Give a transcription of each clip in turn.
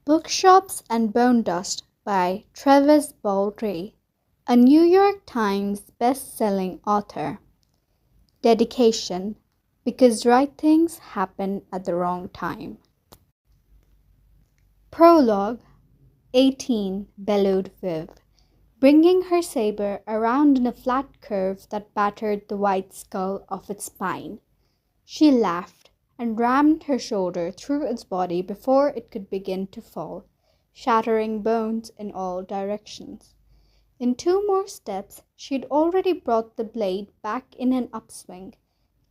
Bookshops and Bonedust by Travis Baldree, a New York Times best-selling author. Dedication: because right things happen at the wrong time. Prologue. 18, bellowed Viv, bringing her saber around in a flat curve that battered the white skull of its spine. She laughed and rammed her shoulder through its body before it could begin to fall, shattering bones in all directions. In 2 more steps, she'd already brought the blade back in an upswing,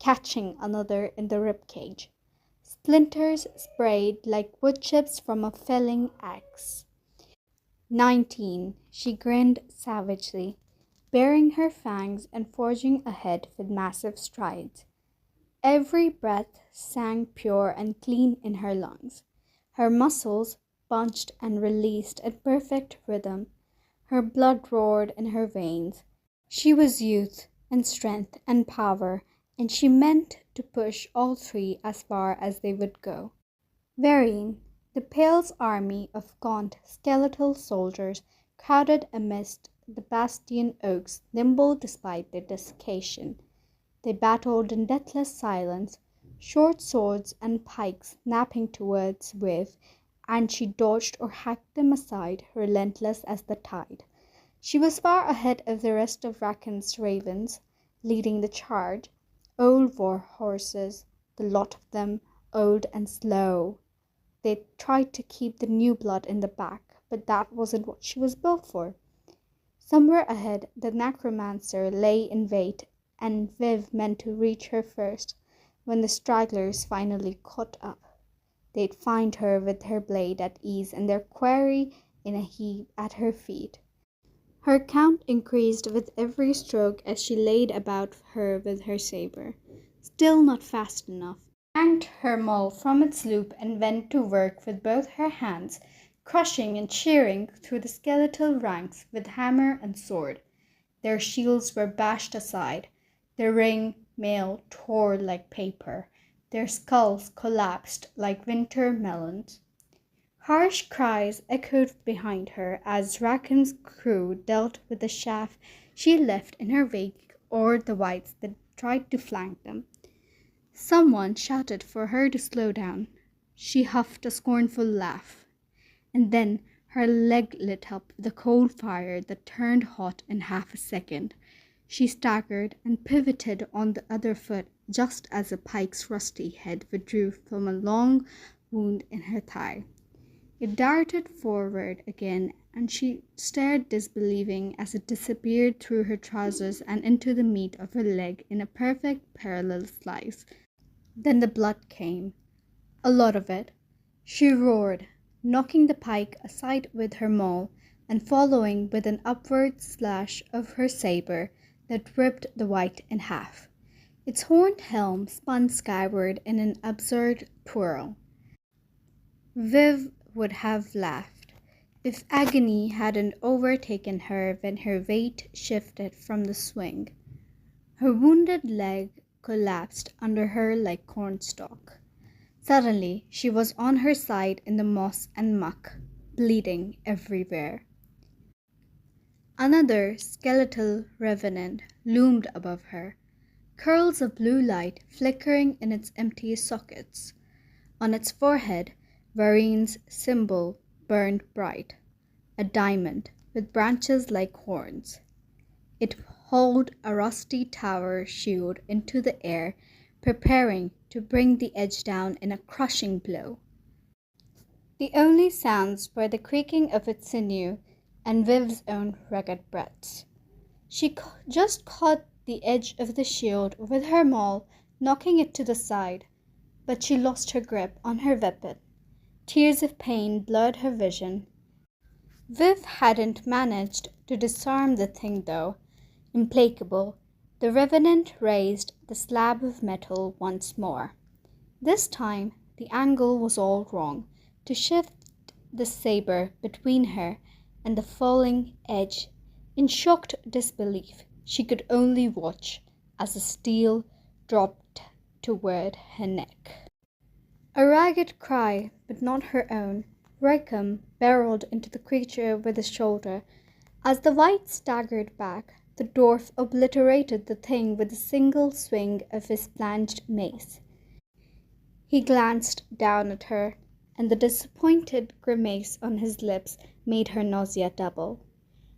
catching another in the ribcage. Splinters sprayed like wood chips from a felling axe. 19, she grinned savagely, baring her fangs and forging ahead with massive strides. Every breath sang pure and clean in her lungs. Her muscles bunched and released in perfect rhythm. Her blood roared in her veins. She was youth and strength and power, and she meant to push all 3 as far as they would go. Vereen, the Pale's army of gaunt, skeletal soldiers, crowded amidst the bastion oaks, nimble despite their desiccation. They battled in deathless silence, short swords and pikes snapping towards Viv, and she dodged or hacked them aside, relentless as the tide. She was far ahead of the rest of Racken's ravens, leading the charge. Old war horses, the lot of them, old and slow. They tried to keep the new blood in the back, but that wasn't what she was built for. Somewhere ahead, the necromancer lay in wait, and Viv meant to reach her first. When the stragglers finally caught up, they'd find her with her blade at ease and their quarry in a heap at her feet. Her count increased with every stroke as she laid about her with her saber. Still not fast enough. She yanked her maul from its loop and went to work with both her hands, crushing and shearing through the skeletal ranks with hammer and sword. Their shields were bashed aside. Their ring mail tore like paper. Their skulls collapsed like winter melons. Harsh cries echoed behind her as Racken's crew dealt with the chaff she left in her wake or the whites that tried to flank them. Someone shouted for her to slow down. She huffed a scornful laugh, and then her leg lit up with a cold fire that turned hot in half a second. She staggered and pivoted on the other foot just as a pike's rusty head withdrew from a long wound in her thigh. It darted forward again, and she stared disbelieving as it disappeared through her trousers and into the meat of her leg in a perfect parallel slice. Then the blood came, a lot of it. She roared, knocking the pike aside with her maul and following with an upward slash of her saber that ripped the white in half. Its horned helm spun skyward in an absurd twirl. Viv would have laughed if agony hadn't overtaken her when her weight shifted from the swing. Her wounded leg collapsed under her like cornstalk. Suddenly she was on her side in the moss and muck, bleeding everywhere. Another skeletal revenant loomed above her, curls of blue light flickering in its empty sockets. On its forehead, Vereen's symbol burned bright, a diamond with branches like horns. It hauled a rusty tower shield into the air, preparing to bring the edge down in a crushing blow. The only sounds were the creaking of its sinew and Viv's own ragged breaths. She just caught the edge of the shield with her maul, knocking it to the side, but she lost her grip on her weapon. Tears of pain blurred her vision. Viv hadn't managed to disarm the thing, though. Implacable, the revenant raised the slab of metal once more. This time, the angle was all wrong. To shift the saber between her and the falling edge, in shocked disbelief, she could only watch as the steel dropped toward her neck. A ragged cry, but not her own, Rickham barreled into the creature with his shoulder. As the wight staggered back, the dwarf obliterated the thing with a single swing of his flanged mace. He glanced down at her, and the disappointed grimace on his lips made her nausea double.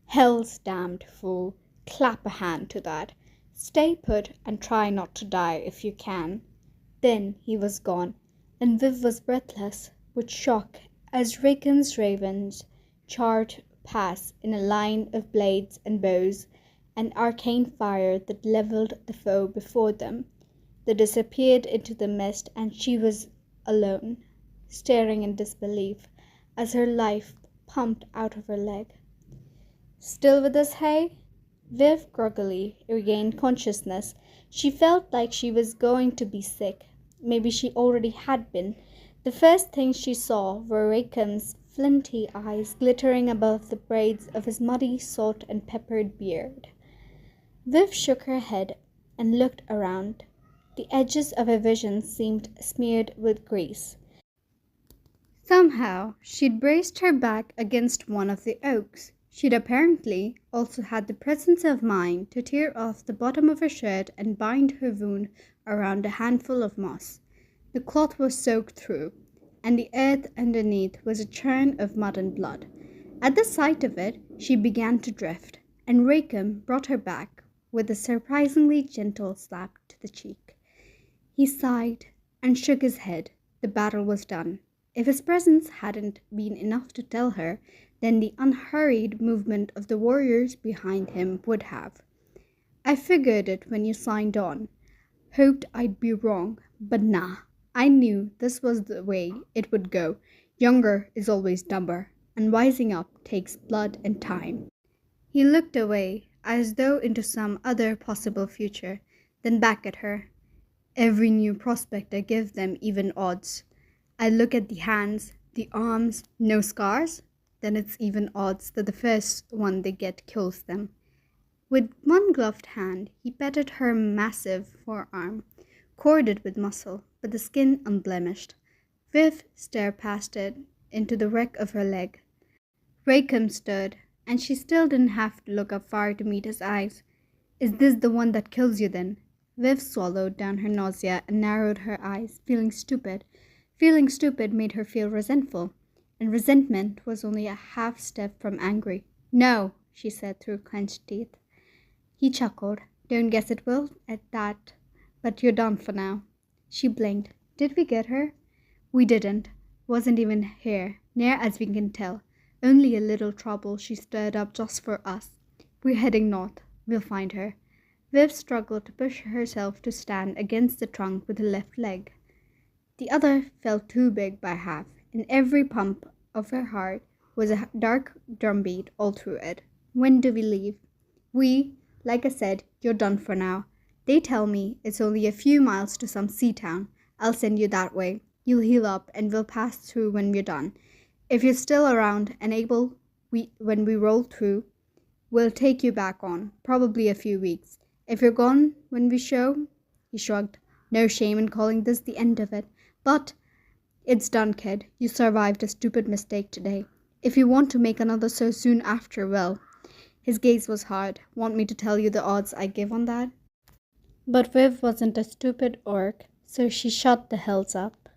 "Hell's damned fool! Clap a hand to that. Stay put and try not to die if you can." Then he was gone, and Viv was breathless with shock as Rickon's ravens charged past in a line of blades and bows, an arcane fire that levelled the foe before them. They disappeared into the mist, and she was alone, staring in disbelief as her life pumped out of her leg. "Still with us, hey?" Viv groggily regained consciousness. She felt like she was going to be sick. Maybe she already had been. The first thing she saw were Rackham's flinty eyes glittering above the braids of his muddy salt and peppered beard. Viv shook her head and looked around. The edges of her vision seemed smeared with grease. Somehow she'd braced her back against one of the oaks. She'd apparently also had the presence of mind to tear off the bottom of her shirt and bind her wound around a handful of moss. The cloth was soaked through, and the earth underneath was a churn of mud and blood. At the sight of it, she began to drift, and Rackham brought her back with a surprisingly gentle slap to the cheek. He sighed and shook his head. The battle was done. If his presence hadn't been enough to tell her, then the unhurried movement of the warriors behind him would have. "I figured it when you signed on. Hoped I'd be wrong, but nah. I knew this was the way it would go. Younger is always dumber, and wising up takes blood and time." He looked away, as though into some other possible future, then back at her. "Every new prospect I give them even odds. I look at the hands, the arms, no scars? Then it's even odds that the first one they get kills them." With one gloved hand, he patted her massive forearm, corded with muscle, but the skin unblemished. Viv stared past it into the wreck of her leg. Rackham stirred, and she still didn't have to look up far to meet his eyes. "Is this the one that kills you then?" Viv swallowed down her nausea and narrowed her eyes, feeling stupid. Feeling stupid made her feel resentful, and resentment was only a half step from angry. "No," she said through clenched teeth. He chuckled. "Don't guess it will at that, but you're done for now." She blinked. "Did we get her?" "We didn't. Wasn't even here, near as we can tell. Only a little trouble she stirred up just for us. We're heading north. We'll find her." Viv struggled to push herself to stand against the trunk with her left leg. The other felt too big by half. In every pump of her heart was a dark drumbeat all through it. "When do we leave?" Like I said, you're done for now. They tell me it's only a few miles to some sea town. I'll send you that way. You'll heal up and we'll pass through when we're done. If you're still around and able, when we roll through, we'll take you back on, probably a few weeks. If you're gone when we show," he shrugged, "no shame in calling this the end of it. But it's done, kid. You survived a stupid mistake today. If you want to make another so soon after, well." His gaze was hard. "Want me to tell you the odds I give on that?" But Viv wasn't a stupid orc, so she shut the hells up.